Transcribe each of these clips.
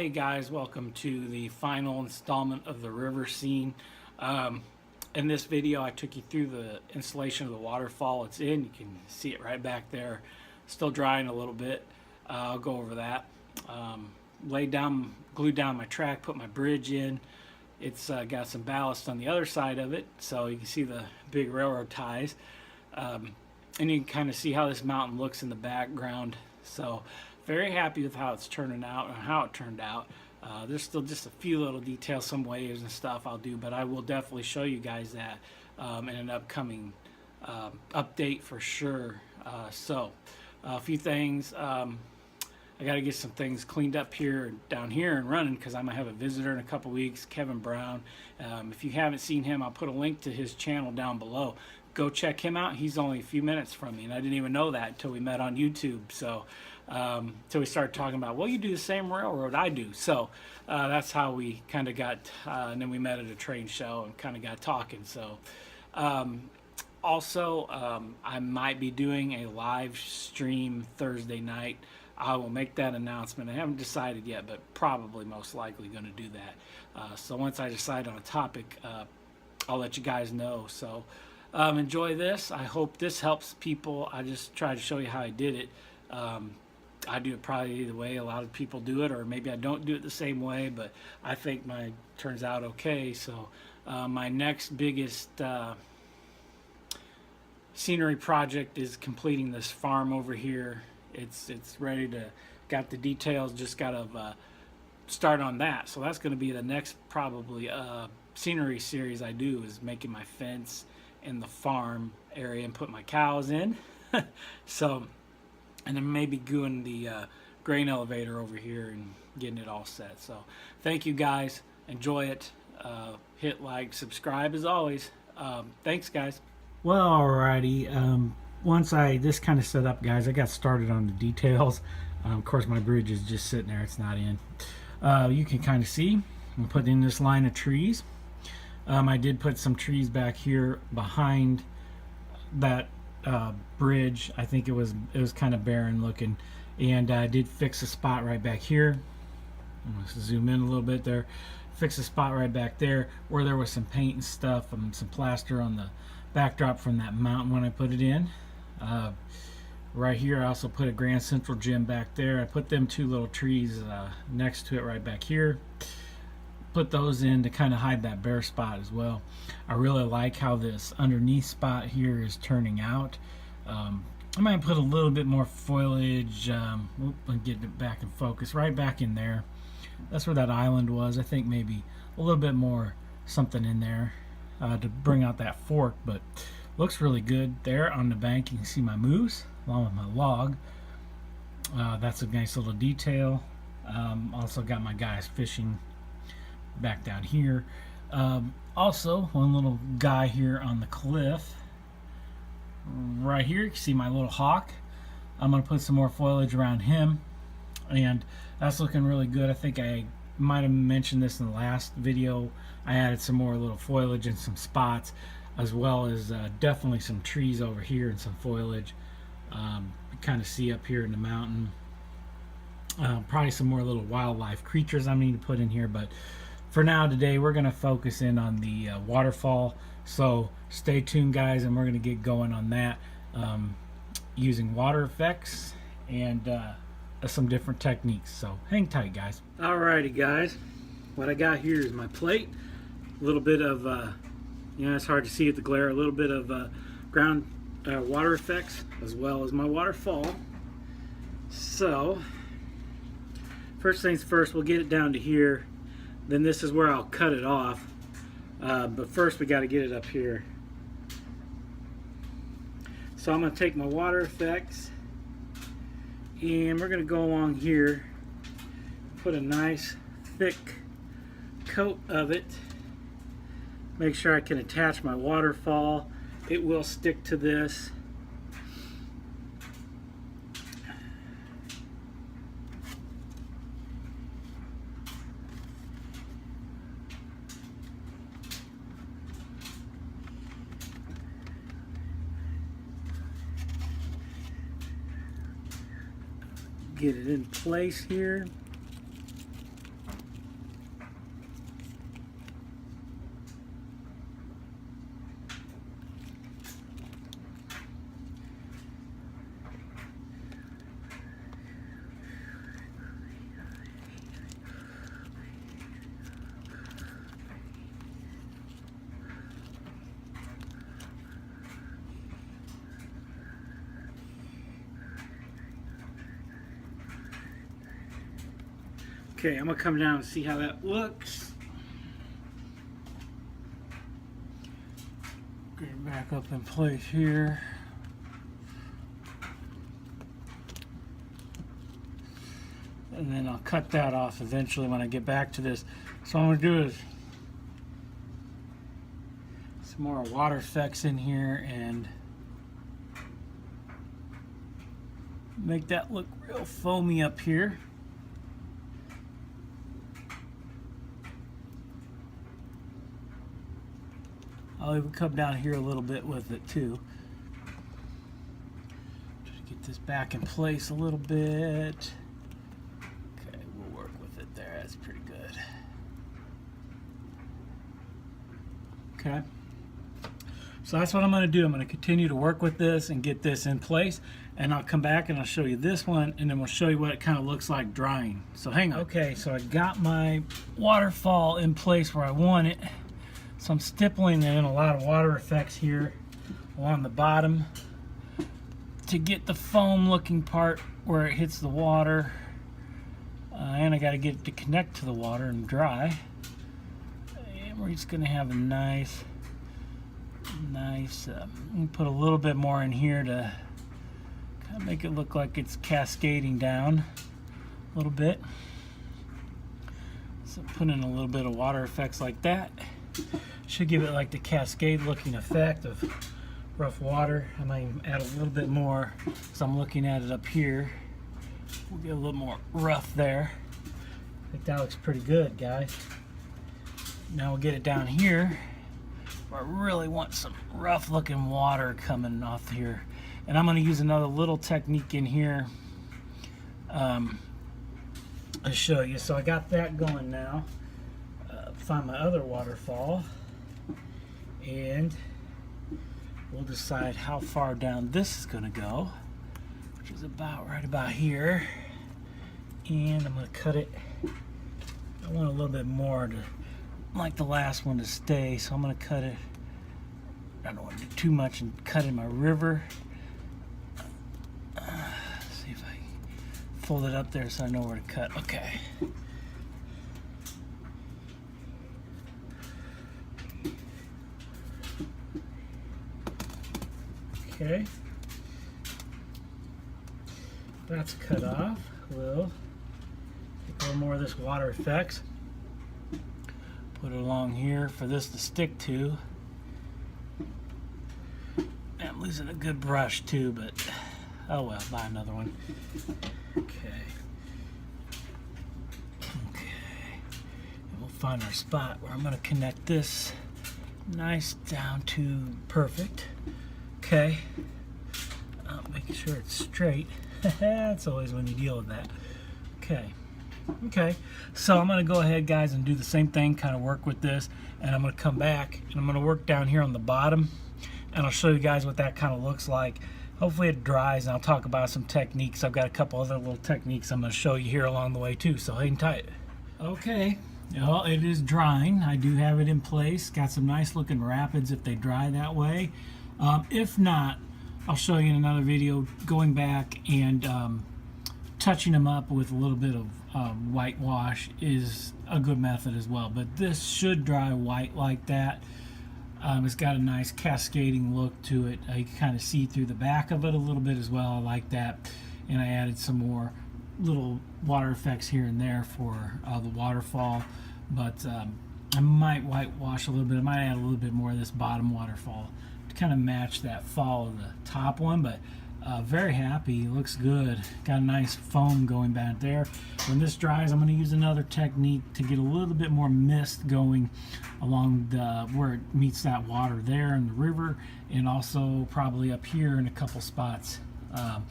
Hey guys, welcome to the final installment of the river scene. In this video I took you through the installation of the waterfall. It's in, you can see it right back there, still drying a little bit. I'll go over that. Glued down my track, put my bridge in. It's got some ballast on the other side of it, so you can see the big railroad ties. And you can kind of see how this mountain looks in the background. So very happy with how it's turning out and how it turned out. There's still just a few little details, some waves and stuff I'll do, but I will definitely show you guys that in an upcoming update for sure. So a few things. I got to get some things cleaned up here down here and running because I'm gonna have a visitor in a couple weeks, Kevin Brown. If you haven't seen him, I'll put a link to his channel down below. Go check him out. He's only a few minutes from me, and I didn't even know that until we met on YouTube. So till we started talking about, well, you do the same railroad I do. So that's how we kind of got, and then we met at a train show and kind of got talking. So also, I might be doing a live stream Thursday night. I will make that announcement. I haven't decided yet, but probably most likely going to do that. So once I decide on a topic, I'll let you guys know. So enjoy this. I hope this helps people. I just tried to show you how I did it. I do it probably either way. A lot of people do it, or maybe I don't do it the same way, but I think mine turns out okay. So my next biggest scenery project is completing this farm over here. It's ready to, got the details, just got to start on that. So that's going to be the next probably scenery series I do, is making my fence in the farm area and put my cows in. So, and then maybe doing the grain elevator over here and getting it all set. So thank you guys, enjoy it. Hit like, subscribe as always. Thanks guys. Well, alrighty. Once this kind of set up, guys, I got started on the details. Of course, my bridge is just sitting there, it's not in. You can kind of see I'm putting in this line of trees. I did put some trees back here behind that bridge. I think it was kind of barren looking, and I did fix a spot right back here. I'm going to zoom in a little bit there. Fix a spot right back there where there was some paint and stuff and some plaster on the backdrop from that mountain when I put it in. Right here I also put a Grand Central gym back there. I put them two little trees next to it right back here. Put those in to kind of hide that bare spot as well. I really like how this underneath spot here is turning out. I might put a little bit more foliage, and get it back in focus, right back in there. That's where that island was. I think maybe a little bit more something in there to bring out that fork, but looks really good there on the bank. You can see my moose along with my log. That's a nice little detail. Also got my guys fishing back down here. Also one little guy here on the cliff right here. You can see my little hawk. I'm going to put some more foliage around him, and that's looking really good. I think I might have mentioned this in the last video. I added some more little foliage in some spots, as well as definitely some trees over here and some foliage. You kind of see up here in the mountain. Probably some more little wildlife creatures I need to put in here, but for now today we're going to focus in on the waterfall. So stay tuned guys, and we're going to get going on that using water effects and some different techniques. So hang tight guys. Alrighty guys, what I got here is my plate. A little bit of you know, it's hard to see at the glare, a little bit of ground water effects, as well as my waterfall. So first things first, we'll get it down to here, then this is where I'll cut it off, but first we got to get it up here. So I'm going to take my water effects, and we're going to go along here, put a nice thick coat of it. Make sure I can attach my waterfall. It will stick to this. Get it in place here. Okay, I'm gonna come down and see how that looks. Get it back up in place here. And then I'll cut that off eventually when I get back to this. So what I'm gonna do is some more water effects in here and make that look real foamy up here. I'll even come down here a little bit with it too. Just get this back in place a little bit. Okay, we'll work with it there. That's pretty good. Okay. So that's what I'm going to do. I'm going to continue to work with this and get this in place. And I'll come back and I'll show you this one, and then we'll show you what it kind of looks like drying. So hang on. Okay, so I got my waterfall in place where I want it. So I'm stippling in a lot of water effects here along the bottom to get the foam looking part where it hits the water. And I got to get it to connect to the water and dry. And we're just going to have a nice, put a little bit more in here to kind of make it look like it's cascading down a little bit. So put in a little bit of water effects like that. Should give it like the cascade looking effect of rough water. I might add a little bit more because I'm looking at it up here. We'll get a little more rough there. I think that looks pretty good, guys. Now we'll get it down here where I really want some rough looking water coming off here. And I'm going to use another little technique in here to show you. So I got that going now. Find my other waterfall and we'll decide how far down this is going to go, which is about right about here. And I'm going to cut it. I want a little bit more to, like the last one, to stay, so I'm going to cut it. I don't want to do too much and cut in my river. See if I can fold it up there so I know where to cut. Okay. Okay, that's cut off. We'll take a little more of this water effects, put it along here for this to stick to. I'm losing a good brush too, but oh well, buy another one. Okay. And we'll find our spot where I'm going to connect this nice down to perfect. Okay, making sure it's straight. That's always when you deal with that. Okay, so I'm going to go ahead, guys, and do the same thing, kind of work with this, and I'm going to come back and I'm going to work down here on the bottom, and I'll show you guys what that kind of looks like. Hopefully it dries, and I'll talk about some techniques. I've got a couple other little techniques I'm going to show you here along the way too, so hang tight. Okay, well, it is drying. I do have it in place. Got some nice looking rapids if they dry that way. If not, I'll show you in another video going back and touching them up with a little bit of whitewash is a good method as well. But this should dry white like that. It's got a nice cascading look to it. You can kind of see through the back of it a little bit as well. I like that. And I added some more little water effects here and there for the waterfall. But I might whitewash a little bit. I might add a little bit more of this bottom waterfall to kind of match that fall of the top one. But very happy. Looks good. Got a nice foam going back there. When this dries, I'm going to use another technique to get a little bit more mist going along the where it meets that water there in the river, and also probably up here in a couple spots. I'm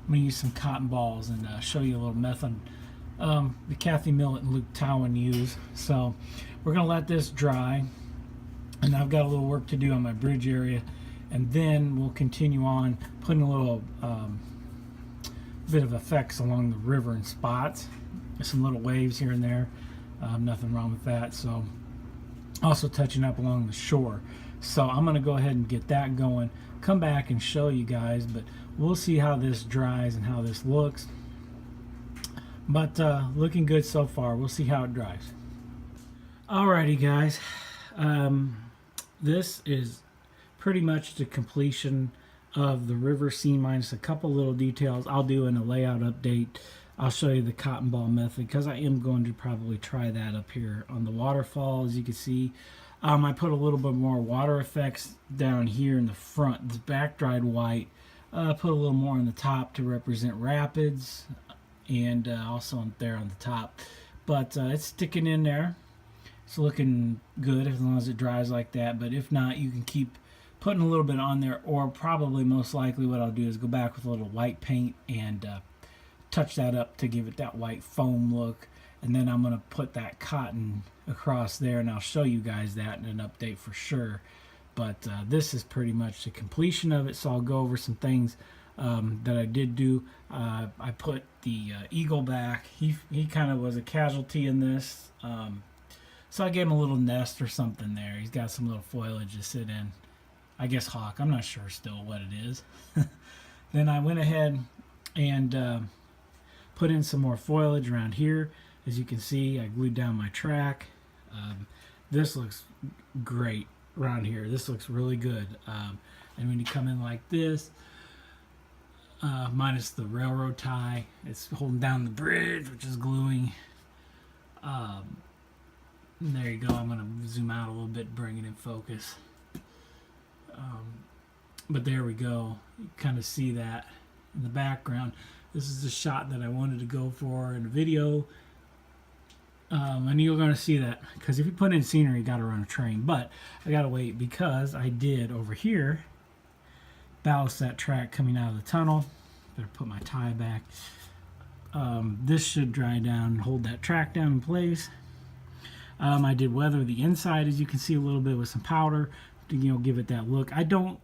going to use some cotton balls and show you a little method the Kathy Millett and Luke Towan use. So we're going to let this dry, and I've got a little work to do on my bridge area, and then we'll continue on putting a little bit of effects along the river in spots. Some little waves here and there. Nothing wrong with that. So also touching up along the shore. So I'm going to go ahead and get that going, come back and show you guys, but we'll see how this dries and how this looks. But looking good so far. We'll see how it dries. Alrighty, guys. This is pretty much the completion of the river scene minus a couple little details I'll do in a layout update. I'll show you the cotton ball method because I am going to probably try that up here on the waterfall. As you can see, I put a little bit more water effects down here in the front. It's back dried white. Put a little more on the top to represent rapids, and also on there on the top. But it's sticking in there. It's looking good as long as it dries like that. But if not, you can keep putting a little bit on there, or probably most likely what I'll do is go back with a little white paint and touch that up to give it that white foam look. And then I'm going to put that cotton across there, and I'll show you guys that in an update for sure. But this is pretty much the completion of it, so I'll go over some things that I did do. I put the eagle back. He kind of was a casualty in this. So I gave him a little nest or something there. He's got some little foliage to sit in. I guess hawk. I'm not sure still what it is. Then I went ahead and put in some more foliage around here. As you can see, I glued down my track. This looks great around here. This looks really good. And when you come in like this, minus the railroad tie, it's holding down the bridge, which is gluing. There you go. I'm going to zoom out a little bit, bring it in focus. But there we go. You kind of see that in the background. This is the shot that I wanted to go for in the video. And you're going to see that because if you put in scenery, you got to run a train. But I got to wait because I did over here ballast that track coming out of the tunnel. Better put my tie back. This should dry down and hold that track down in place. I did weather the inside, as you can see, a little bit with some powder to give it that look. I don't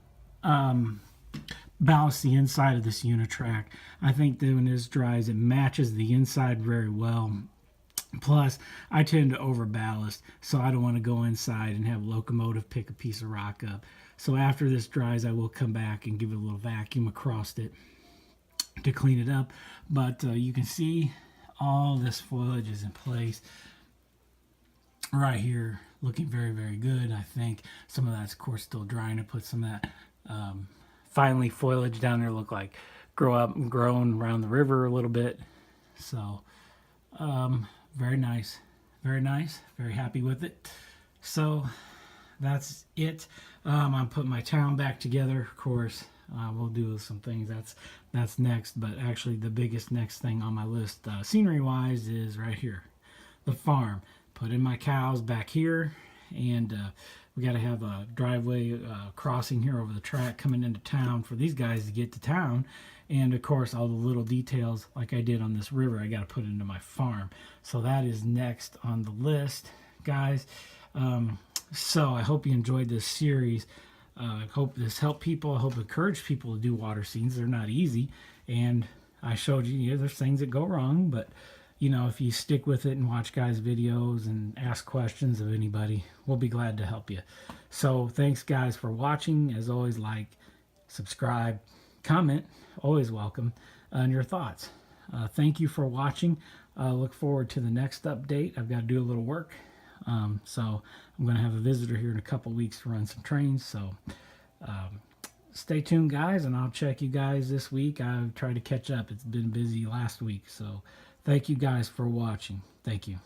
ballast the inside of this Unitrack. I think that when this dries, it matches the inside very well. Plus, I tend to over ballast, so I don't want to go inside and have a locomotive pick a piece of rock up. So after this dries, I will come back and give it a little vacuum across it to clean it up. But you can see all this foliage is in place right here, looking very, very good. I think some of that's, of course, still drying. I put some of that finely foliage down there, look like grow up and grown around the river a little bit. So very nice, very nice, very happy with it. So that's it. I'm putting my town back together, of course. We'll do some things that's next, but actually the biggest next thing on my list scenery wise is right here, the farm. Put in my cows back here, and we got to have a driveway crossing here over the track coming into town for these guys to get to town. And of course, all the little details like I did on this river, I got to put into my farm. So that is next on the list, guys. So I hope you enjoyed this series. I hope this helped people. I hope it encouraged people to do water scenes. They're not easy. And I showed you, there's things that go wrong, but if you stick with it and watch guys' videos and ask questions of anybody, we'll be glad to help you. So thanks, guys, for watching. As always, like, subscribe, comment, always welcome, and your thoughts. Thank you for watching. Look forward to the next update. I've got to do a little work. So I'm going to have a visitor here in a couple weeks to run some trains. So stay tuned, guys, and I'll check you guys this week. I've tried to catch up. It's been busy last week. So thank you guys for watching. Thank you.